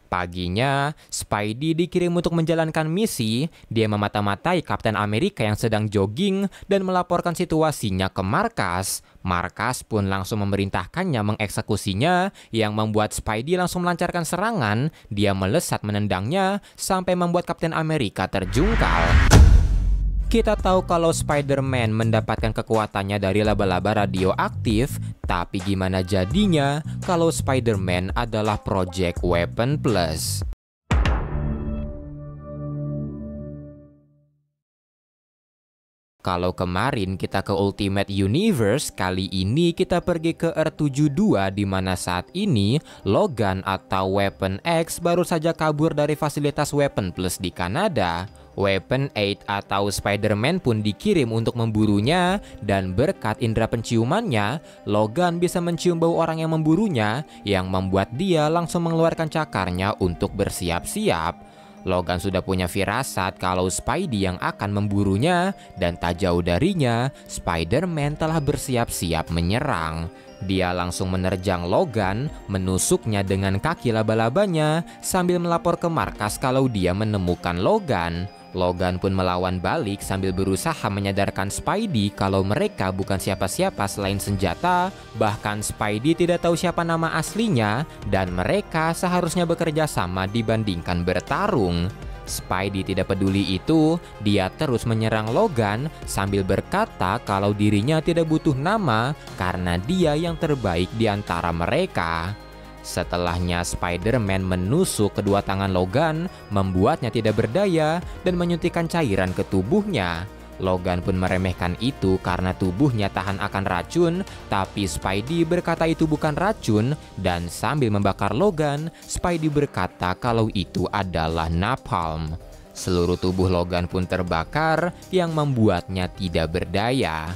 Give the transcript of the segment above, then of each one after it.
Paginya, Spidey dikirim untuk menjalankan misi. Dia memata-matai Kapten Amerika yang sedang jogging dan melaporkan situasinya ke markas. Markas pun langsung memerintahkannya mengeksekusinya, yang membuat Spidey langsung melancarkan serangan. Dia melesat menendangnya sampai membuat Kapten Amerika terjungkal. Kita tahu kalau Spider-Man mendapatkan kekuatannya dari laba-laba radioaktif, tapi gimana jadinya kalau Spider-Man adalah Project Weapon Plus? Kalau kemarin kita ke Ultimate Universe, kali ini kita pergi ke R72 di mana saat ini Logan atau Weapon X baru saja kabur dari fasilitas Weapon Plus di Kanada. Weapon 8 atau Spider-Man pun dikirim untuk memburunya, dan berkat indera penciumannya, Logan bisa mencium bau orang yang memburunya, yang membuat dia langsung mengeluarkan cakarnya untuk bersiap-siap. Logan sudah punya firasat kalau Spidey yang akan memburunya, dan tak jauh darinya, Spider-Man telah bersiap-siap menyerang. Dia langsung menerjang Logan, menusuknya dengan kaki laba-labanya, sambil melapor ke markas kalau dia menemukan Logan. Logan pun melawan balik sambil berusaha menyadarkan Spidey kalau mereka bukan siapa-siapa selain senjata. Bahkan Spidey tidak tahu siapa nama aslinya, dan mereka seharusnya bekerja sama dibandingkan bertarung. Spidey tidak peduli itu, dia terus menyerang Logan sambil berkata kalau dirinya tidak butuh nama karena dia yang terbaik di antara mereka. Setelahnya Spider-Man menusuk kedua tangan Logan, membuatnya tidak berdaya dan menyuntikkan cairan ke tubuhnya. Logan pun meremehkan itu karena tubuhnya tahan akan racun, tapi Spidey berkata itu bukan racun, dan sambil membakar Logan, Spidey berkata kalau itu adalah napalm. Seluruh tubuh Logan pun terbakar, yang membuatnya tidak berdaya.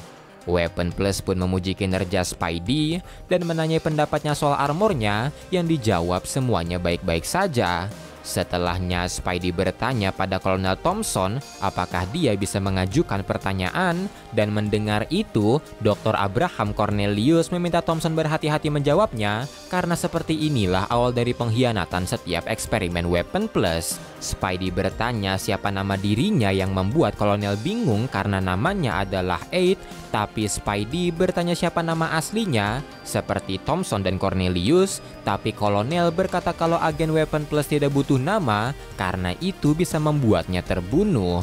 Weapon Plus pun memuji kinerja Spidey dan menanyai pendapatnya soal armornya, yang dijawab semuanya baik-baik saja. Setelahnya Spidey bertanya pada Kolonel Thompson apakah dia bisa mengajukan pertanyaan, dan mendengar itu Dr. Abraham Cornelius meminta Thompson berhati-hati menjawabnya karena seperti inilah awal dari pengkhianatan setiap eksperimen Weapon Plus. Spidey bertanya siapa nama dirinya, yang membuat Kolonel bingung karena namanya adalah Eight, tapi Spidey bertanya siapa nama aslinya seperti Thompson dan Cornelius, tapi Kolonel berkata kalau agen Weapon Plus tidak butuh nama karena itu bisa membuatnya terbunuh.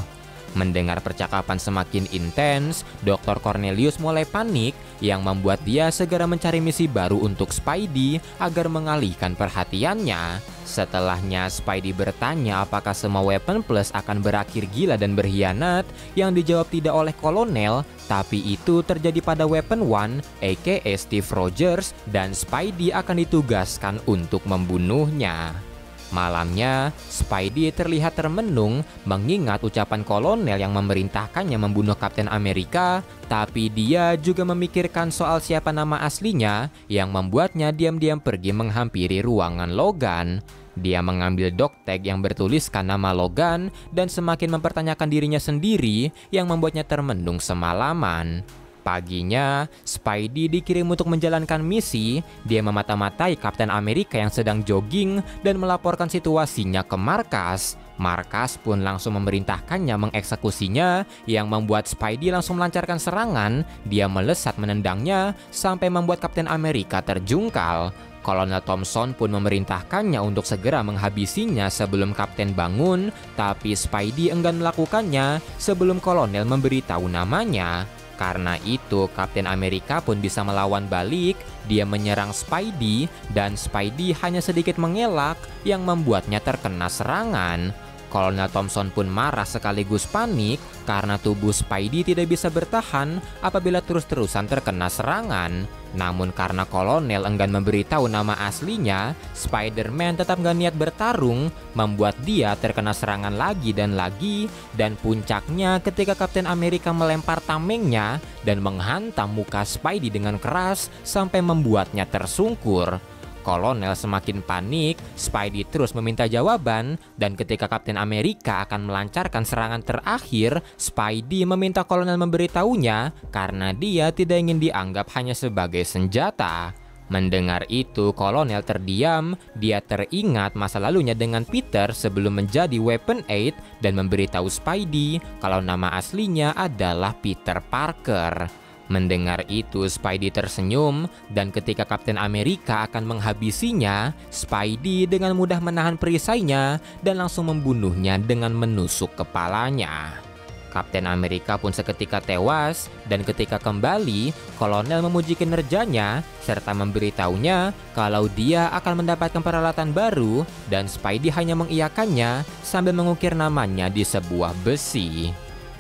Mendengar percakapan semakin intens, Dr. Cornelius mulai panik, yang membuat dia segera mencari misi baru untuk Spidey agar mengalihkan perhatiannya. Setelahnya Spidey bertanya apakah semua Weapon Plus akan berakhir gila dan berkhianat, yang dijawab tidak oleh Kolonel, tapi itu terjadi pada Weapon One, aka Steve Rogers, dan Spidey akan ditugaskan untuk membunuhnya. Malamnya, Spidey terlihat termenung mengingat ucapan Kolonel yang memerintahkannya membunuh Kapten Amerika, tapi dia juga memikirkan soal siapa nama aslinya, yang membuatnya diam-diam pergi menghampiri ruangan Logan. Dia mengambil dogtag yang bertuliskan nama Logan dan semakin mempertanyakan dirinya sendiri, yang membuatnya termenung semalaman. Paginya, Spidey dikirim untuk menjalankan misi. Dia memata-matai Kapten Amerika yang sedang jogging dan melaporkan situasinya ke markas. Markas pun langsung memerintahkannya mengeksekusinya, yang membuat Spidey langsung melancarkan serangan. Dia melesat menendangnya sampai membuat Kapten Amerika terjungkal. Kolonel Thompson pun memerintahkannya untuk segera menghabisinya sebelum Kapten bangun, tapi Spidey enggan melakukannya sebelum Kolonel memberitahu namanya. Karena itu, Kapten Amerika pun bisa melawan balik. Dia menyerang Spidey, dan Spidey hanya sedikit mengelak, yang membuatnya terkena serangan. Kolonel Thompson pun marah sekaligus panik karena tubuh Spidey tidak bisa bertahan apabila terus-terusan terkena serangan. Namun karena Kolonel enggan memberitahu nama aslinya, Spider-Man tetap gak niat bertarung, membuat dia terkena serangan lagi, dan puncaknya ketika Kapten Amerika melempar tamengnya dan menghantam muka Spidey dengan keras sampai membuatnya tersungkur. Kolonel semakin panik, Spidey terus meminta jawaban, dan ketika Kapten Amerika akan melancarkan serangan terakhir, Spidey meminta Kolonel memberitahunya karena dia tidak ingin dianggap hanya sebagai senjata. Mendengar itu, kolonel terdiam. Dia teringat masa lalunya dengan Peter sebelum menjadi Weapon 8 dan memberitahu Spidey kalau nama aslinya adalah Peter Parker. Mendengar itu, Spidey tersenyum, dan ketika Kapten Amerika akan menghabisinya, Spidey dengan mudah menahan perisainya dan langsung membunuhnya dengan menusuk kepalanya. Kapten Amerika pun seketika tewas, dan ketika kembali, kolonel memuji kinerjanya serta memberitahunya kalau dia akan mendapatkan peralatan baru, dan Spidey hanya mengiyakannya sambil mengukir namanya di sebuah besi.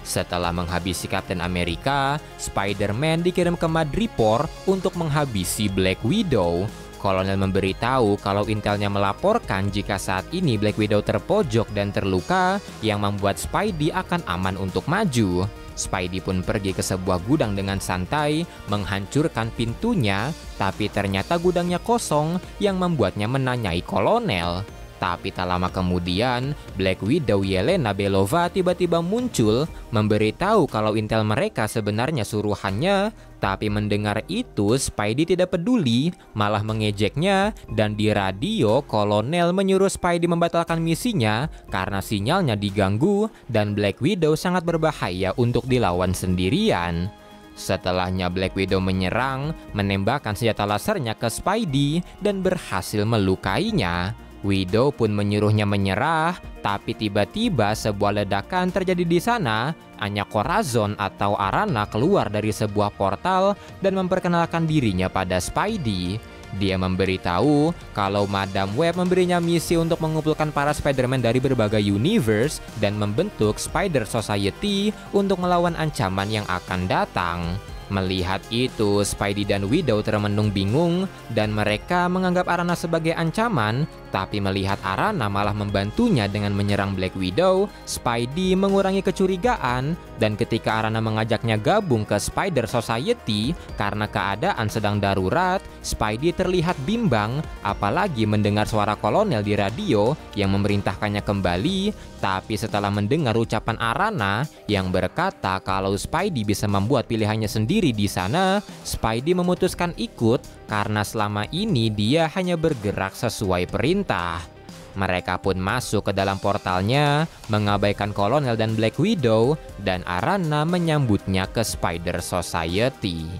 Setelah menghabisi Kapten Amerika, Spider-Man dikirim ke Madripoor untuk menghabisi Black Widow. Kolonel memberitahu kalau intelnya melaporkan jika saat ini Black Widow terpojok dan terluka, yang membuat Spidey akan aman untuk maju. Spidey pun pergi ke sebuah gudang dengan santai, menghancurkan pintunya, tapi ternyata gudangnya kosong yang membuatnya menanyai kolonel. Tapi tak lama kemudian, Black Widow Yelena Belova tiba-tiba muncul, memberitahu kalau intel mereka sebenarnya suruhannya. Tapi mendengar itu, Spidey tidak peduli, malah mengejeknya, dan di radio, kolonel menyuruh Spidey membatalkan misinya karena sinyalnya diganggu dan Black Widow sangat berbahaya untuk dilawan sendirian. Setelahnya Black Widow menyerang, menembakkan senjata lasernya ke Spidey dan berhasil melukainya. Widow pun menyuruhnya menyerah, tapi tiba-tiba sebuah ledakan terjadi di sana. Anya Corazon atau Arana keluar dari sebuah portal dan memperkenalkan dirinya pada Spidey. Dia memberitahu kalau Madam Web memberinya misi untuk mengumpulkan para Spider-Man dari berbagai universe dan membentuk Spider Society untuk melawan ancaman yang akan datang. Melihat itu, Spidey dan Widow termenung bingung dan mereka menganggap Arana sebagai ancaman, tapi melihat Arana malah membantunya dengan menyerang Black Widow, Spidey mengurangi kecurigaan, dan ketika Arana mengajaknya gabung ke Spider Society karena keadaan sedang darurat, Spidey terlihat bimbang, apalagi mendengar suara kolonel di radio yang memerintahkannya kembali. Tapi setelah mendengar ucapan Arana yang berkata kalau Spidey bisa membuat pilihannya sendiri di sana, Spidey memutuskan ikut karena selama ini dia hanya bergerak sesuai perintah. Mereka pun masuk ke dalam portalnya, mengabaikan kolonel dan Black Widow, dan Arana menyambutnya ke Spider Society.